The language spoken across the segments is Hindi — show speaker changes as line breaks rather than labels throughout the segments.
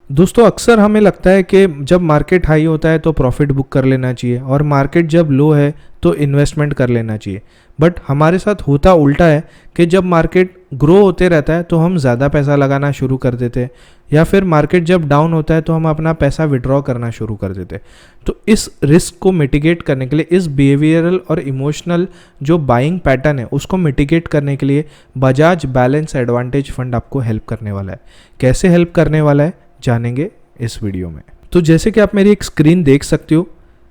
दोस्तों अक्सर हमें लगता है कि जब मार्केट हाई होता है तो प्रॉफिट बुक कर लेना चाहिए और मार्केट जब लो है तो इन्वेस्टमेंट कर लेना चाहिए। बट हमारे साथ होता उल्टा है कि जब मार्केट ग्रो होते रहता है तो हम ज़्यादा पैसा लगाना शुरू कर देते हैं, या फिर मार्केट जब डाउन होता है तो हम अपना पैसा विड्रॉ करना शुरू कर देते हैं। तो इस रिस्क को मिटिगेट करने के लिए, इस बिहेवियरल और इमोशनल जो बाइंग पैटर्न है उसको मिटिगेट करने के लिए बजाज बैलेंस एडवांटेज फंड आपको हेल्प करने वाला है। कैसे हेल्प करने वाला है जानेंगे इस वीडियो में। तो जैसे कि आप मेरी एक स्क्रीन देख सकते हो,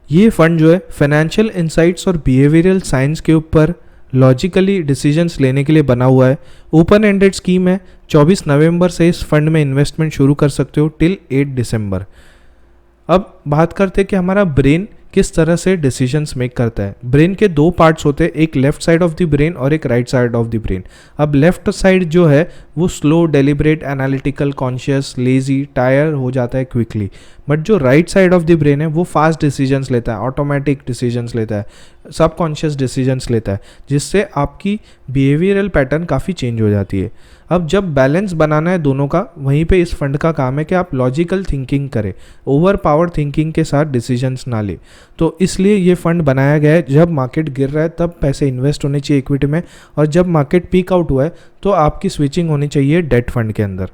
ये फंड जो है फाइनेंशियल इंसाइट्स और बिहेवियरल साइंस के ऊपर लॉजिकली डिसीजंस लेने के लिए बना हुआ है। ओपन एंडेड स्कीम है। 24 नवंबर से इस फंड में इन्वेस्टमेंट शुरू कर सकते हो टिल 8 दिसंबर। अब बात करते हैं कि हमारा ब्रेन किस तरह से डिसीजंस मेक करता है। ब्रेन के दो पार्ट्स होते हैं, एक left side of the brain और एक right side of the brain. अब लेफ्ट साइड जो है वो slow, deliberate, analytical, conscious, lazy, tyre हो जाता है क्विकली। बट जो right side of the brain है वो फास्ट डिसीजंस लेता है, ऑटोमेटिक डिसीजंस लेता है, सबकॉन्शियस डिसीजंस लेता है, जिससे आपकी बिहेवियरल पैटर्न काफ़ी चेंज हो जाती है। अब जब बैलेंस बनाना है दोनों का, वहीं पे इस फंड का काम है कि आप लॉजिकल थिंकिंग करें, ओवर पावर थिंकिंग के साथ डिसीजंस ना ले। तो इसलिए ये फंड बनाया गया है। जब मार्केट गिर रहा है तब पैसे इन्वेस्ट होने चाहिए इक्विटी में, और जब मार्केट पीक आउट हुआ है तो आपकी स्विचिंग होनी चाहिए डेट फंड के अंदर।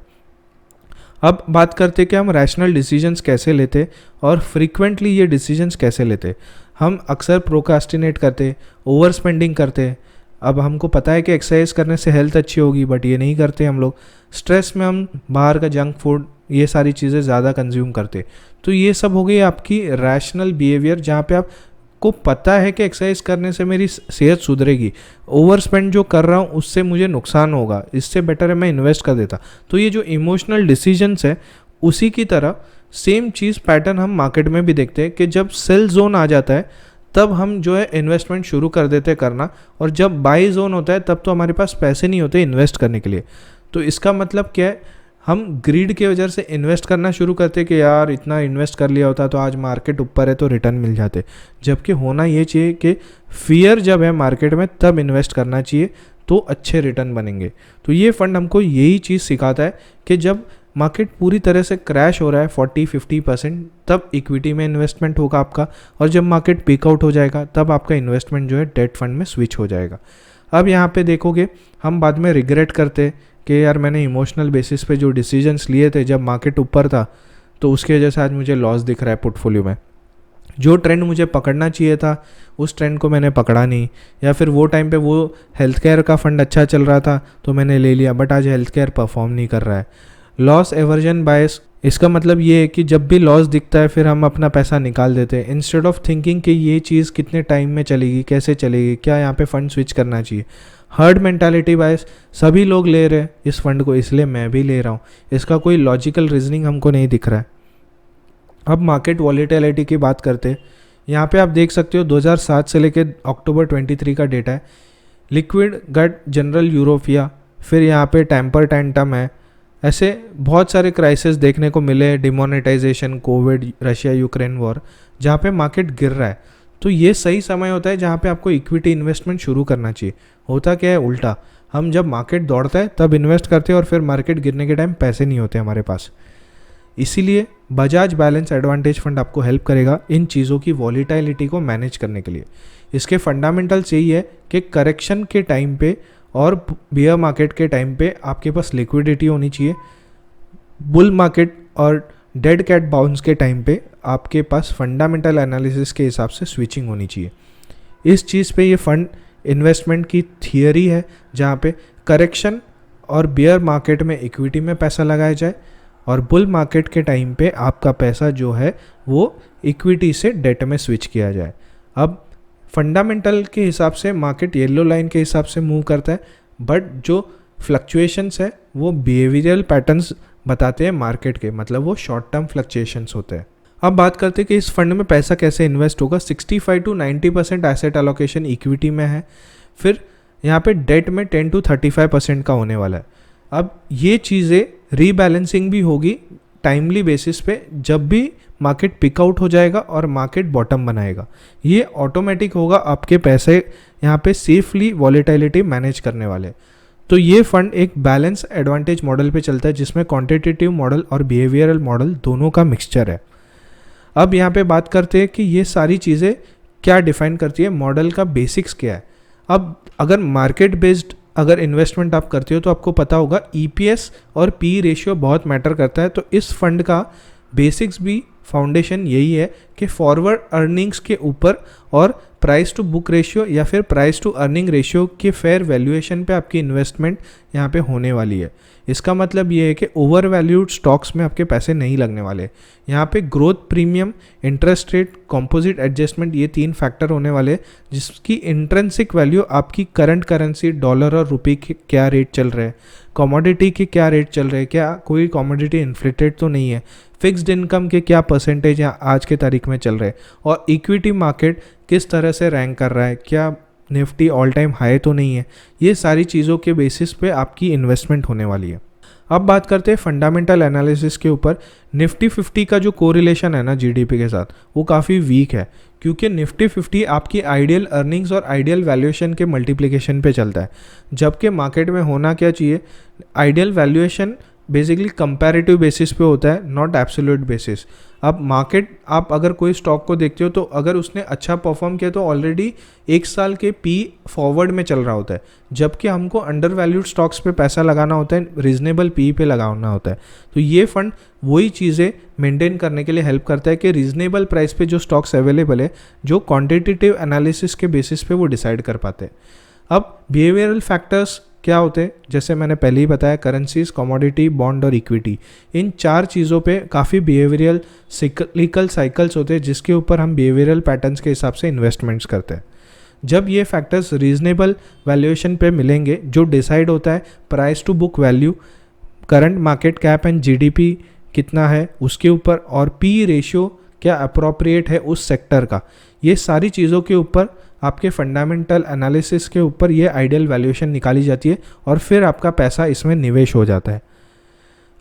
अब बात करते हैं कि हम रैशनल डिसीजंस कैसे लेते और फ्रीक्वेंटली ये डिसीजंस कैसे लेते। हम अक्सर प्रोकास्टिनेट करते, ओवर स्पेंडिंग करते। अब हमको पता है कि एक्सरसाइज करने से हेल्थ अच्छी होगी, बट ये नहीं करते हम लोग। स्ट्रेस में हम बाहर का जंक फूड, ये सारी चीज़ें ज़्यादा कंज्यूम करते। तो ये सब हो गई आपकी रैशनल बिहेवियर, जहाँ पे आपको पता है कि एक्सरसाइज करने से मेरी सेहत सुधरेगी, ओवर स्पेंड जो कर रहा हूँ उससे मुझे नुकसान होगा, इससे बेटर है मैं इन्वेस्ट कर देता। तो ये जो इमोशनल डिसीजंस है, उसी की तरह सेम चीज़ पैटर्न हम मार्केट में भी देखते हैं कि जब सेल जोन आ जाता है तब हम जो है इन्वेस्टमेंट शुरू कर देते करना, और जब बाई जोन होता है तब तो हमारे पास पैसे नहीं होते इन्वेस्ट करने के लिए। तो इसका मतलब क्या है, हम ग्रीड की वजह से इन्वेस्ट करना शुरू करते कि यार इतना इन्वेस्ट कर लिया होता तो आज मार्केट ऊपर है तो रिटर्न मिल जाते। जबकि होना ये चाहिए कि फियर जब है मार्केट में तब इन्वेस्ट करना चाहिए, तो अच्छे रिटर्न बनेंगे। तो ये फंड हमको यही चीज़ सिखाता है कि जब मार्केट पूरी तरह से क्रैश हो रहा है 40-50%, तब इक्विटी में इन्वेस्टमेंट होगा आपका, और जब मार्केट पीक आउट हो जाएगा तब आपका इन्वेस्टमेंट जो है डेट फंड में स्विच हो जाएगा। अब यहाँ पे देखोगे हम बाद में रिग्रेट करते कि यार मैंने इमोशनल बेसिस पे जो डिसीजंस लिए थे जब मार्केट ऊपर था, तो उसकी वजह से आज मुझे लॉस दिख रहा है पोर्टफोलियो में। जो ट्रेंड मुझे पकड़ना चाहिए था उस ट्रेंड को मैंने पकड़ा नहीं, या फिर वो टाइम पे वो हेल्थ केयर का फंड अच्छा चल रहा था तो मैंने ले लिया, बट आज हेल्थ केयर परफॉर्म नहीं कर रहा है। लॉस एवर्जन बायस, इसका मतलब ये है कि जब भी लॉस दिखता है फिर हम अपना पैसा निकाल देते हैं, इंस्टेड ऑफ थिंकिंग कि ये चीज़ कितने टाइम में चलेगी, कैसे चलेगी, क्या यहाँ पे फंड स्विच करना चाहिए। हर्ड मेंटालिटी बायस, सभी लोग ले रहे हैं इस फंड को इसलिए मैं भी ले रहा हूँ, इसका कोई लॉजिकल रीजनिंग हमको नहीं दिख रहा है। अब मार्केट वॉलेटिलिटी की बात करते हैं। यहाँ पे आप देख सकते हो 2007 से लेकर अक्टूबर 23 का डेटा है। लिक्विड गट जनरल यूरोपिया, फिर यहाँ पे टेम्पर टैंटम है, ऐसे बहुत सारे क्राइसिस देखने को मिले, demonetisation, Covid, Russia Ukraine war, जहाँ पे मार्केट गिर रहा है। तो ये सही समय होता है जहाँ पे आपको इक्विटी इन्वेस्टमेंट शुरू करना चाहिए। होता क्या है उल्टा, हम जब मार्केट दौड़ता है तब इन्वेस्ट करते हैं और फिर मार्केट गिरने के टाइम पैसे नहीं होते हमारे पास। इसीलिए बजाज बैलेंस एडवांटेज फंड आपको हेल्प करेगा इन चीज़ों की वॉलीटाइलिटी को मैनेज करने के लिए। इसके फंडामेंटल्स यही है कि करेक्शन के टाइम पे और बियर मार्केट के टाइम पे आपके पास लिक्विडिटी होनी चाहिए। बुल मार्केट और डेड कैट बाउंस के टाइम पे आपके पास फंडामेंटल एनालिसिस के हिसाब से स्विचिंग होनी चाहिए। इस चीज़ पे ये फंड इन्वेस्टमेंट की थियरी है, जहाँ पे करेक्शन और बियर मार्केट में इक्विटी में पैसा लगाया जाए, और बुल मार्केट के टाइम पे आपका पैसा जो है वो इक्विटी से डेट में स्विच किया जाए। अब फंडामेंटल के हिसाब से मार्केट येलो लाइन के हिसाब से मूव करता है, बट जो फ्लक्चुएशंस है वो बिहेवियरल पैटर्न्स बताते हैं मार्केट के, मतलब वो शॉर्ट टर्म फ्लक्चुएशंस होते हैं। अब बात करते हैं कि इस फंड में पैसा कैसे इन्वेस्ट होगा। 65-90% एसेट एलोकेशन इक्विटी में है, फिर यहाँ पे डेट में 10-35% का होने वाला है। अब ये चीज़ें रीबैलेंसिंग भी होगी टाइमली बेसिस पे, जब भी मार्केट पिक आउट हो जाएगा और मार्केट बॉटम बनाएगा, ये ऑटोमेटिक होगा। आपके पैसे यहाँ पे सेफली वॉलेटिलिटी मैनेज करने वाले। तो ये फंड एक बैलेंस एडवांटेज मॉडल पे चलता है जिसमें क्वांटिटेटिव मॉडल और बिहेवियरल मॉडल दोनों का मिक्सचर है। अब यहाँ पे बात करते हैं कि ये सारी चीज़ें क्या डिफाइन करती है, मॉडल का बेसिक्स क्या है। अब अगर मार्केट बेस्ड अगर इन्वेस्टमेंट आप करते हो तो आपको पता होगा ईपीएस और पी रेशियो बहुत मैटर करता है। तो इस फंड का बेसिक्स भी फाउंडेशन यही है कि फॉरवर्ड अर्निंग्स के ऊपर और प्राइस टू बुक रेशियो या फिर प्राइस टू अर्निंग रेशियो के फेयर वैल्यूएशन पे आपकी इन्वेस्टमेंट यहाँ पे होने वाली है। इसका मतलब ये है कि ओवर वैल्यूड स्टॉक्स में आपके पैसे नहीं लगने वाले। यहाँ पे growth premium, interest rate, composite adjustment, ये 3 फैक्टर होने वाले जिसकी इंट्रिंसिक वैल्यू आपकी करंट करेंसी डॉलर और रुपये के क्या रेट चल रहे हैं, कमोडिटी के क्या रेट चल रहे हैं, क्या कोई कमोडिटी इन्फ्लेटेड तो नहीं है, फिक्स्ड इनकम के क्या परसेंटेज यहाँ आज के तारीख में चल रहे हैं, और इक्विटी मार्केट किस तरह से रैंक कर रहा है, क्या निफ्टी ऑल टाइम हाई तो नहीं है। ये सारी चीज़ों के बेसिस पे आपकी इन्वेस्टमेंट होने वाली है। अब बात करते हैं फंडामेंटल एनालिसिस के ऊपर। निफ्टी 50 का जो कोरिलेशन है ना जीडीपी के साथ, वो काफ़ी वीक है क्योंकि निफ्टी 50 आपकी आइडियल अर्निंग्स और आइडियल वैल्यूएशन के मल्टीप्लिकेशन पे चलता है, जबकि मार्केट में होना क्या चाहिए, ideal valuation basically comparative basis पे होता है, नॉट एब्सोल्यूट बेसिस। अब मार्केट, आप अगर कोई स्टॉक को देखते हो तो अगर उसने अच्छा परफॉर्म किया तो ऑलरेडी 1 साल के पी फॉरवर्ड में चल रहा होता है, जबकि हमको अंडर वैल्यूड स्टॉक्स पे पैसा लगाना होता है, रीजनेबल पी पे लगाना होता है। तो ये फंड वही चीज़ें मेंटेन करने के लिए हेल्प करता है कि रीजनेबल प्राइस पे जो स्टॉक्स अवेलेबल है, जो क्वांटिटेटिव एनालिसिस के बेसिस पे वो डिसाइड कर पाते हैं। अब बिहेवियरल फैक्टर्स क्या होते हैं, जैसे मैंने पहले ही बताया, करेंसीज, कमोडिटी, बॉन्ड और इक्विटी, इन 4 चीज़ों पे काफ़ी बिहेवियरल सिक्लिकल साइकिल्स होते हैं जिसके ऊपर हम बिहेवियरल पैटर्न्स के हिसाब से इन्वेस्टमेंट्स करते हैं। जब ये फैक्टर्स रीजनेबल वैल्यूएशन पे मिलेंगे, जो डिसाइड होता है price to book value, current market cap and GDP कितना है उसके ऊपर, और पी रेशियो क्या अप्रोप्रिएट है उस सेक्टर का, ये सारी चीज़ों के ऊपर आपके फंडामेंटल एनालिसिस के ऊपर ये आइडियल वैल्यूएशन निकाली जाती है और फिर आपका पैसा इसमें निवेश हो जाता है।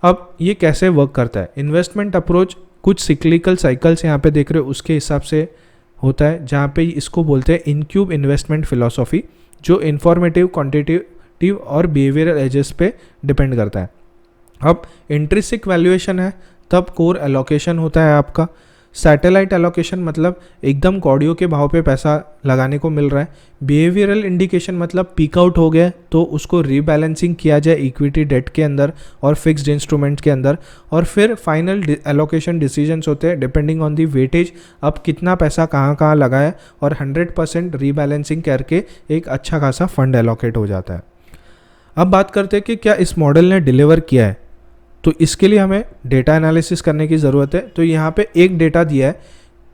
अब ये कैसे वर्क करता है, इन्वेस्टमेंट अप्रोच कुछ सिक्लिकल साइकिल्स यहाँ पे देख रहे हो उसके हिसाब से होता है, जहाँ पे इसको बोलते हैं इनक्यूब इन्वेस्टमेंट फिलॉसफी, जो इंफॉर्मेटिव, क्वांटिटेटिव और बिहेवियरल एजेस पे डिपेंड करता है। अब इंट्रिंसिक वैल्यूएशन है, तब कोर एलोकेशन होता है आपका। सैटेलाइट एलोकेशन मतलब एकदम कौड़ियों के भाव पे पैसा लगाने को मिल रहा है। बिहेवियरल इंडिकेशन मतलब पीक आउट हो गया तो उसको रीबैलेंसिंग किया जाए इक्विटी, डेट के अंदर और फिक्स्ड इंस्ट्रूमेंट के अंदर। और फिर फाइनल एलोकेशन डिसीजंस होते हैं डिपेंडिंग ऑन दी वेटेज, अब कितना पैसा कहाँ कहाँ लगाया, और 100% रीबैलेंसिंग करके एक अच्छा खासा फंड एलोकेट हो जाता है। अब बात करते हैं कि क्या इस मॉडल ने डिलीवर किया है, तो इसके लिए हमें डेटा एनालिसिस करने की ज़रूरत है। तो यहाँ पे एक डेटा दिया है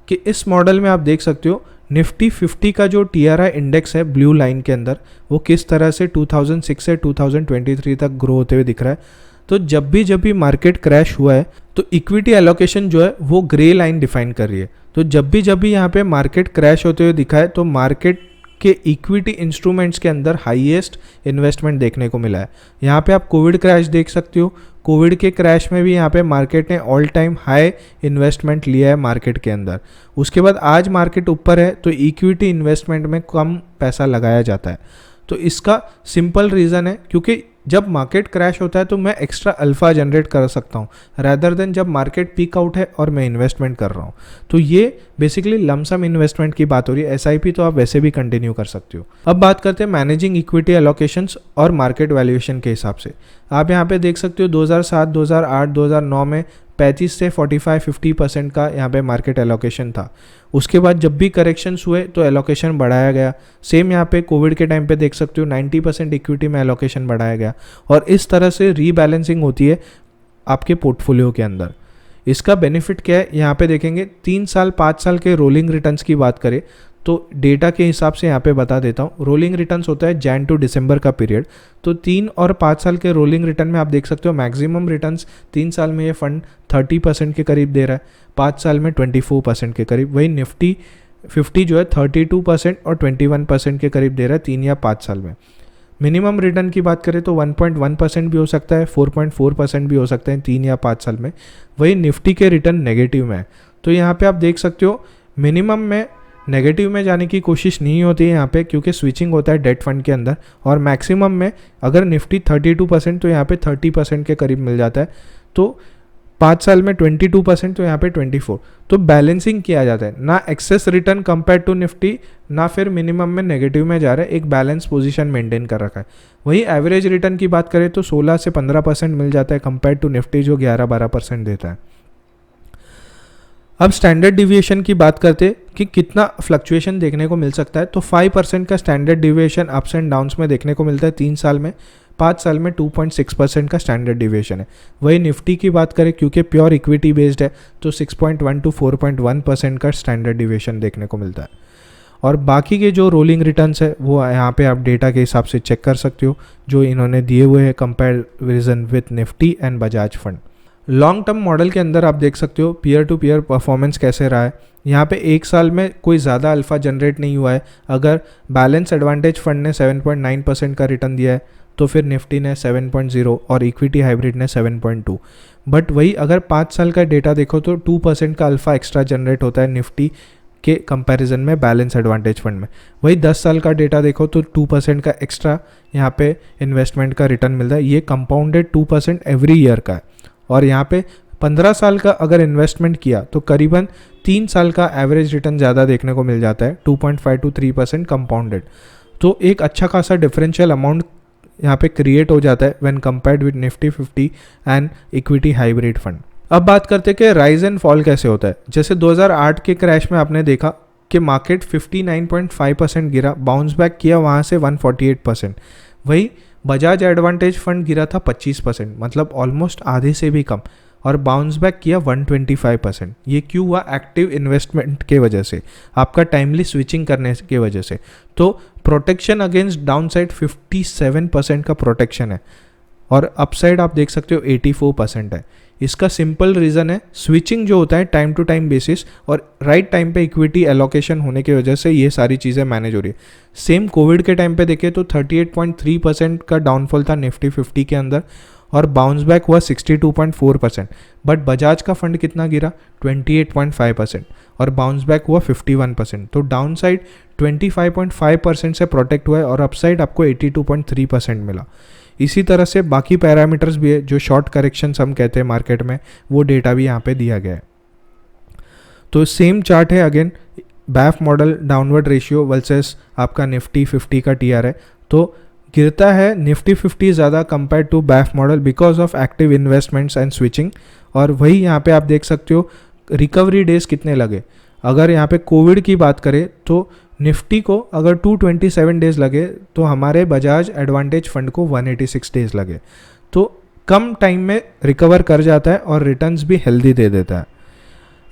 कि इस मॉडल में आप देख सकते हो निफ्टी 50 का जो TRI इंडेक्स है ब्लू लाइन के अंदर, वो किस तरह से 2006 से 2023 तक ग्रो होते हुए दिख रहा है। तो जब भी मार्केट क्रैश हुआ है तो इक्विटी एलोकेशन जो है वो ग्रे लाइन डिफाइन कर रही है। तो जब भी यहाँ पे मार्केट क्रैश होते हुए दिखा है तो मार्केट के इक्विटी इंस्ट्रूमेंट्स के अंदर हाईएस्ट इन्वेस्टमेंट देखने को मिला है। यहाँ पे आप कोविड क्रैश देख सकते हो, कोविड के क्रैश में भी यहाँ पे मार्केट ने ऑल टाइम हाई इन्वेस्टमेंट लिया है मार्केट के अंदर। उसके बाद आज मार्केट ऊपर है तो इक्विटी इन्वेस्टमेंट में कम पैसा लगाया जाता है। तो इसका सिंपल रीज़न है क्योंकि जब मार्केट क्रैश होता है तो मैं एक्स्ट्रा अल्फा जनरेट कर सकता हूँ रैदर देन जब मार्केट पीक आउट है और मैं इन्वेस्टमेंट कर रहा हूँ। तो ये बेसिकली लमसम इन्वेस्टमेंट की बात हो रही है। एसआईपी तो आप वैसे भी कंटिन्यू कर सकते हो। अब बात करते हैं मैनेजिंग इक्विटी एलोकेशंस और मार्केट वैल्यूएशन के हिसाब से। आप यहाँ पे देख सकते हो 2007, 2008, 2009 में 35 से 45-50% का यहाँ पे मार्केट एलोकेशन था। उसके बाद जब भी करेक्शंस हुए तो एलोकेशन बढ़ाया गया। सेम यहाँ पे कोविड के टाइम पे देख सकते हो 90% इक्विटी में एलोकेशन बढ़ाया गया और इस तरह से रीबैलेंसिंग होती है आपके पोर्टफोलियो के अंदर। इसका बेनिफिट क्या है यहाँ पे देखेंगे। 3 साल 5 साल के रोलिंग रिटर्न्स की बात करें तो डेटा के हिसाब से यहाँ पे बता देता हूँ। रोलिंग रिटर्न्स होता है जैन टू दिसंबर का पीरियड। तो 3 और 5 साल के रोलिंग रिटर्न में आप देख सकते हो मैक्सिमम रिटर्न्स 3 साल में ये फंड 30% के करीब दे रहा है, 5 साल में 24% के करीब। वही निफ्टी 50 जो है 32% और 21% के करीब दे रहा है 3 या 5 साल में। मिनिमम रिटर्न की बात करें तो 1.1% भी हो सकता है, 4.4% भी हो सकता है 3 या 5 साल में। वही निफ्टी के रिटर्न नेगेटिव में है। तो यहाँ पे आप देख सकते हो मिनिमम में नेगेटिव में जाने की कोशिश नहीं होती है यहाँ पे, क्योंकि स्विचिंग होता है डेट फंड के अंदर, और मैक्सिमम में अगर निफ्टी 32% तो यहाँ पे 30% के करीब मिल जाता है, तो 5 साल में 22% तो यहाँ पे 24, तो बैलेंसिंग किया जाता है, ना excess return compare to Nifty, ना फिर मिनिमम में नेगेटिव में जा रहा है, एक बैलेंस पोजीशन मेंटेन कर रखा है। वही एवरेज रिटर्न की बात करें तो 16 से 15% मिल जाता है कंपेयर टू निफ्टी जो 11-12% देता है। अब स्टैंडर्ड डिविएशन की बात करते कि कितना फ्लक्चुएशन देखने को मिल सकता है, तो 5% का standard deviation ups and downs में देखने को मिलता है 3 साल में। 5 साल में 2.6% का स्टैंडर्ड डिविएशन है। वही निफ्टी की बात करें, क्योंकि प्योर इक्विटी बेस्ड है, तो 6.1 to 4.1% का स्टैंडर्ड डिविएशन देखने को मिलता है। और बाकी के जो रोलिंग रिटर्न्स है वो यहाँ पे आप डेटा के हिसाब से चेक कर सकते हो जो इन्होंने दिए हुए हैं comparison with Nifty and Bajaj fund. Long term model के अंदर आप देख सकते हो पीयर टू पीयर परफॉर्मेंस कैसे रहा है। यहाँ पे 1 साल में कोई ज़्यादा अल्फा जनरेट नहीं हुआ है। अगर बैलेंस एडवांटेज फंड ने 7.9% का रिटर्न दिया है तो फिर निफ्टी ने 7.0 और इक्विटी हाइब्रिड ने 7.2। बट वही अगर 5 साल का डेटा देखो तो 2% का अल्फा एक्स्ट्रा जनरेट होता है निफ्टी के कंपैरिजन में बैलेंस एडवांटेज फंड में। वही 10 साल का डेटा देखो तो 2% का एक्स्ट्रा यहाँ पे इन्वेस्टमेंट का रिटर्न मिलता है। ये कंपाउंडेड 2% एवरी ईयर का है। और यहाँ पे 15 साल का अगर इन्वेस्टमेंट किया तो करीबन 3 साल का एवरेज रिटर्न ज़्यादा देखने को मिल जाता है, 2.5 to 3% कंपाउंडेड। तो एक अच्छा खासा डिफरेंशियल अमाउंट यहाँ पे क्रिएट हो जाता है when compared with Nifty 50 and equity hybrid fund. अब बात करते हैं कि राइज एंड फॉल कैसे होता है। जैसे 2008 के क्रैश में आपने देखा कि मार्केट 59.5% गिरा, बाउंस बैक किया वहाँ से 148%। वही बजाज एडवांटेज फंड गिरा था 25%, मतलब ऑलमोस्ट आधे से भी कम, और बाउंस बैक किया 125%। ये क्यों हुआ? एक्टिव इन्वेस्टमेंट के वजह से, आपका टाइमली स्विचिंग करने की वजह से। तो प्रोटेक्शन अगेंस्ट डाउनसाइड 57% का प्रोटेक्शन है, और अपसाइड आप देख सकते हो 84% है। इसका सिंपल रीज़न है स्विचिंग जो होता है टाइम टू टाइम बेसिस और राइट टाइम पे इक्विटी एलोकेशन होने की वजह से ये सारी चीज़ें मैनेज हो रही है। सेम कोविड के टाइम पे देखें तो 38.3% का डाउनफॉल था निफ्टी 50 के अंदर और बाउंस बैक हुआ 62.4%। बट बजाज का फंड कितना गिरा? 28.5% और बाउंस बैक हुआ 51%। तो डाउन साइड 25.5% से प्रोटेक्ट हुआ है और अपसाइड आपको 82.3% मिला। इसी तरह से बाकी पैरामीटर्स भी है जो शॉर्ट करेक्शंस हम कहते हैं मार्केट में, वो डेटा भी यहाँ पे दिया गया है। तो सेम चार्ट है again, BAIF model downward ratio versus आपका निफ्टी 50 का टीआर है। तो गिरता है निफ्टी 50 ज़्यादा compare to BAF model because of active investments and switching. और वही यहाँ पे आप देख सकते हो रिकवरी डेज कितने लगे। अगर यहाँ पे कोविड की बात करें तो निफ्टी को अगर 227 डेज लगे तो हमारे बजाज एडवांटेज फंड को 186 डेज लगे। तो कम टाइम में रिकवर कर जाता है और रिटर्न्स भी हेल्दी दे देता है।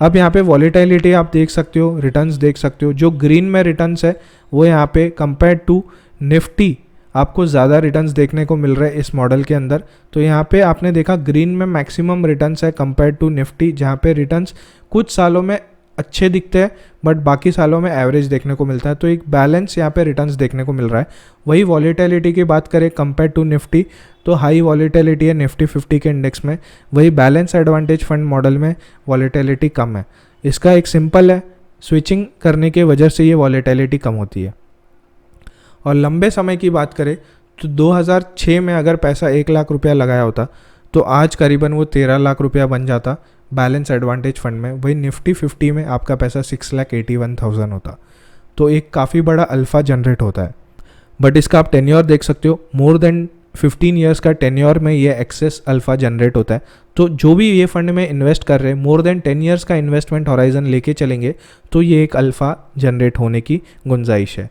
अब यहाँ पे वॉलेटिलिटी आप देख सकते हो, रिटर्न्स देख सकते हो। जो ग्रीन में रिटर्न्स है वो यहाँ पे कंपेयर टू निफ्टी आपको ज़्यादा रिटर्न्स देखने को मिल रहे हैं इस मॉडल के अंदर। तो यहाँ पे आपने देखा ग्रीन में मैक्सिमम रिटर्न्स है कंपेयर टू निफ्टी, जहाँ पे रिटर्न्स कुछ सालों में अच्छे दिखते हैं बट बाकी सालों में एवरेज देखने को मिलता है। तो एक बैलेंस यहाँ पे रिटर्न्स देखने को मिल रहा है। वही वॉलेटिलिटी की बात करें कंपेयर टू निफ्टी तो हाई वॉलेटिलिटी है निफ्टी 50 के इंडेक्स में। वही बैलेंस एडवांटेज फंड मॉडल में वॉलेटिलिटी कम है। इसका एक सिंपल है, स्विचिंग करने की वजह से ये वॉलेटिलिटी कम होती है। और लंबे समय की बात करें तो 2006 में अगर पैसा 1 लाख रुपया लगाया होता तो आज करीबन वो 13 लाख रुपया बन जाता बैलेंस एडवांटेज फंड में। वही निफ्टी 50 में आपका पैसा 6,81,000 होता। तो एक काफ़ी बड़ा अल्फ़ा जनरेट होता है। बट इसका आप टेन्योर देख सकते हो, मोर देन 15 ईयर्स का टेन्योर में ये एक्सेस अल्फ़ा जनरेट होता है। तो जो भी ये फंड में इन्वेस्ट कर रहे हैं मोर देन 10 ईयर्स का इन्वेस्टमेंट हॉराइजन लेके चलेंगे तो ये एक अल्फ़ा जनरेट होने की गुंजाइश है।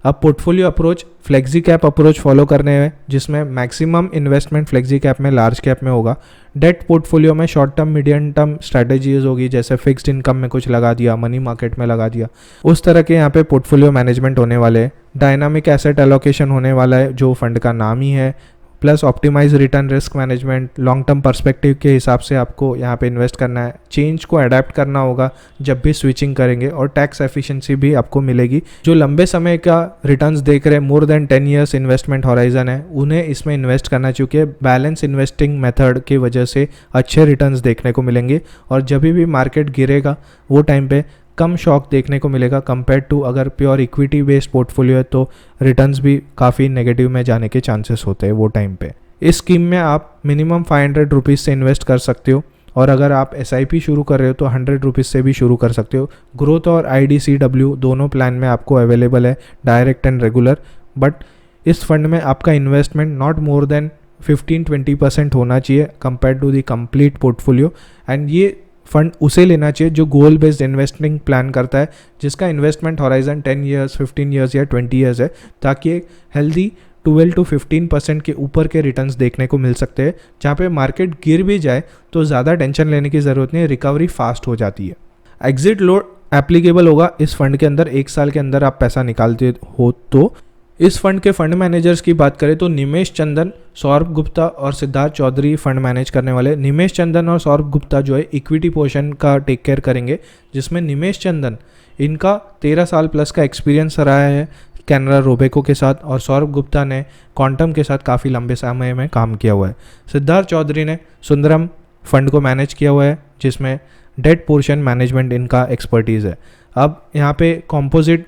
अब portfolio approach flexi cap approach follow करने हैं जिसमें मैक्सिमम इन्वेस्टमेंट फ्लेक्सी कैप में लार्ज कैप में होगा। डेट पोर्टफोलियो में short term medium term strategies होगी, जैसे फिक्स्ड इनकम में कुछ लगा दिया, मनी मार्केट में लगा दिया, उस तरह के यहाँ पे पोर्टफोलियो मैनेजमेंट होने वाले हैं। डायनामिक एसेट एलोकेशन होने वाला है जो फंड का नाम ही है, plus optimise return risk management. Long term perspective के हिसाब से आपको यहाँ पे इन्वेस्ट करना है। चेंज को अडेप्ट करना होगा जब भी स्विचिंग करेंगे और टैक्स एफिशिएंसी भी आपको मिलेगी। जो लंबे समय का रिटर्न्स देख रहे हैं more than 10 years investment horizon है उन्हें इसमें इन्वेस्ट करना चाहिए। बैलेंस इन्वेस्टिंग मेथड की वजह से अच्छे रिटर्न्स देखने को मिलेंगे और जब भी मार्केट गिरेगा वो टाइम पे कम शॉक देखने को मिलेगा कंपेयर टू अगर प्योर इक्विटी बेस्ड पोर्टफोलियो है तो रिटर्न्स भी काफ़ी नेगेटिव में जाने के चांसेस होते हैं वो टाइम पे। इस स्कीम में आप मिनिमम 500 रुपीज़ से इन्वेस्ट कर सकते हो और अगर आप SIP शुरू कर रहे हो तो 100 रुपीज़ से भी शुरू कर सकते हो। ग्रोथ और IDCW दोनों प्लान में आपको अवेलेबल है, डायरेक्ट एंड रेगुलर। बट इस फंड में आपका इन्वेस्टमेंट नॉट मोर देन 15-20% होना चाहिए compare to the complete portfolio. And ये फंड उसे लेना चाहिए जो गोल बेस्ड इन्वेस्टिंग प्लान करता है, जिसका इन्वेस्टमेंट हॉराइजन 10 ईयर्स, 15 ईयर्स या 20 ईयर्स है, ताकि एक हेल्दी 12-15% के ऊपर के रिटर्न्स देखने को मिल सकते हैं। जहाँ पे मार्केट गिर भी जाए तो ज़्यादा टेंशन लेने की ज़रूरत नहीं, रिकवरी फास्ट हो जाती है। एग्जिट लोड एप्लीकेबल होगा इस फंड के अंदर, 1 साल के अंदर आप पैसा निकालते हो तो। इस फंड के फंड मैनेजर्स की बात करें तो निमेश चंदन, सौरभ गुप्ता और सिद्धार्थ चौधरी फंड मैनेज करने वाले। निमेश चंदन और सौरभ गुप्ता जो है इक्विटी पोर्शन का टेक केयर करेंगे, जिसमें निमेश चंदन इनका 13 साल प्लस का एक्सपीरियंस रहा है कैनरा रोबेको के साथ, और सौरभ गुप्ता ने क्वांटम के साथ काफ़ी लंबे समय में काम किया हुआ है। सिद्धार्थ चौधरी ने सुंदरम फंड को मैनेज किया हुआ है, जिसमें डेट पोर्शन मैनेजमेंट इनका एक्सपर्टीज़ है। अब यहाँ पे कॉम्पोजिट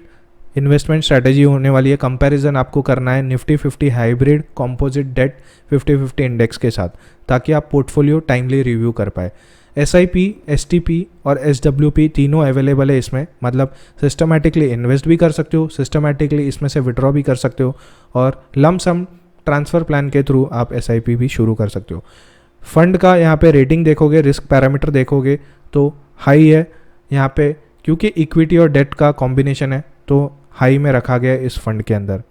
इन्वेस्टमेंट स्ट्रैटेजी होने वाली है। कंपैरिजन आपको करना है Nifty 50 hybrid composite debt 50-50 index के साथ, ताकि आप पोर्टफोलियो टाइमली रिव्यू कर पाए। SIP, STP और SWP तीनों अवेलेबल है इसमें, मतलब सिस्टमैटिकली इन्वेस्ट भी कर सकते हो, सिस्टमैटिकली इसमें से विड्रॉ भी कर सकते हो, और लम सम ट्रांसफ़र प्लान के थ्रू आप SIP भी शुरू कर सकते हो। फंड का यहाँ पे रेटिंग देखोगे, रिस्क पैरामीटर देखोगे तो हाई है यहाँ पे, क्योंकि इक्विटी और डेट का कॉम्बिनेशन है तो हाई में रखा गया है इस फंड के अंदर।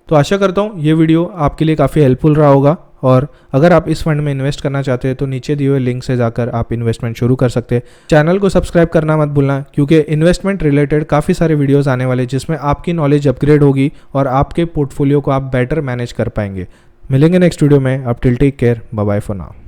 तो आशा करता हूँ ये वीडियो आपके लिए काफ़ी हेल्पफुल रहा होगा, और अगर आप इस फंड में इन्वेस्ट करना चाहते हैं तो नीचे दिए हुए लिंक से जाकर आप इन्वेस्टमेंट शुरू कर सकते हैं। चैनल को सब्सक्राइब करना मत भूलना, क्योंकि इन्वेस्टमेंट रिलेटेड काफ़ी सारे वीडियोस आने वाले जिसमें आपकी नॉलेज अपग्रेड होगी और आपके पोर्टफोलियो को आप बेटर मैनेज कर पाएंगे। मिलेंगे नेक्स्ट वीडियो में। अब till take care, bye bye for now.